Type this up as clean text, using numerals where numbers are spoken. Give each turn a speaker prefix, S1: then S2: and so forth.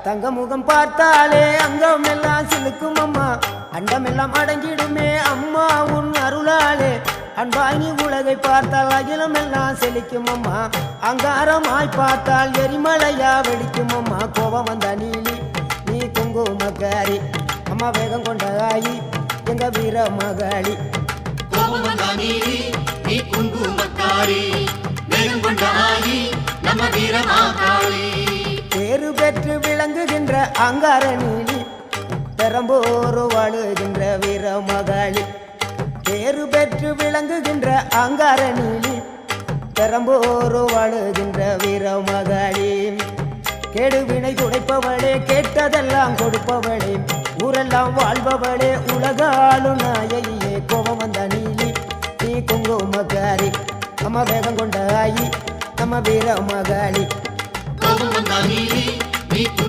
S1: தங்க முகம் பார்த்தாலே அங்கம் எல்லாம் சிலுக்கும் அம்மா அண்டமெல்லாம் அடங்கிடுமே அம்மா உன் அருளாலே அன்பாய் நீ உலகை பார்த்தால் அகிலம் எல்லாம் செழிக்கும் அம்மா அங்காரமாய் பார்த்தால் எரிமலையா வெடிக்கும் அம்மா கோபம் வந்த நீலி நீ குங்குமக்காரி அம்மா வேகம் கொண்ட ஆயி எங்க வீர மகாளி
S2: கோபம் வந்த நீலி நீ குங்குமக்காரி வேகம் கொண்ட ஆயி நம்ம வீர மகாளி
S1: பேரு பெற்று விளங்குகின்ற அங்கார நீலி பெரம்போர் வாழுகின்ற வீர மகாளி பேரு பெற்று விளங்குகின்ற அங்கார நீலி பெரம்போர் வாழுகின்ற வீர மகாளி கேடுவினை துடைப்பவளே கேட்டதெல்லாம் கொடுப்பவளே ஊரெல்லாம் வாழ்பவளே உலகாலும் நாயகியே கோபம் வந்த நீலி நீ குங்குமக்காரி அம்மா வேகம் கொண்ட ஆயி நம்ம வீர மகாளி
S2: கோபம் வந்த நீலி நீ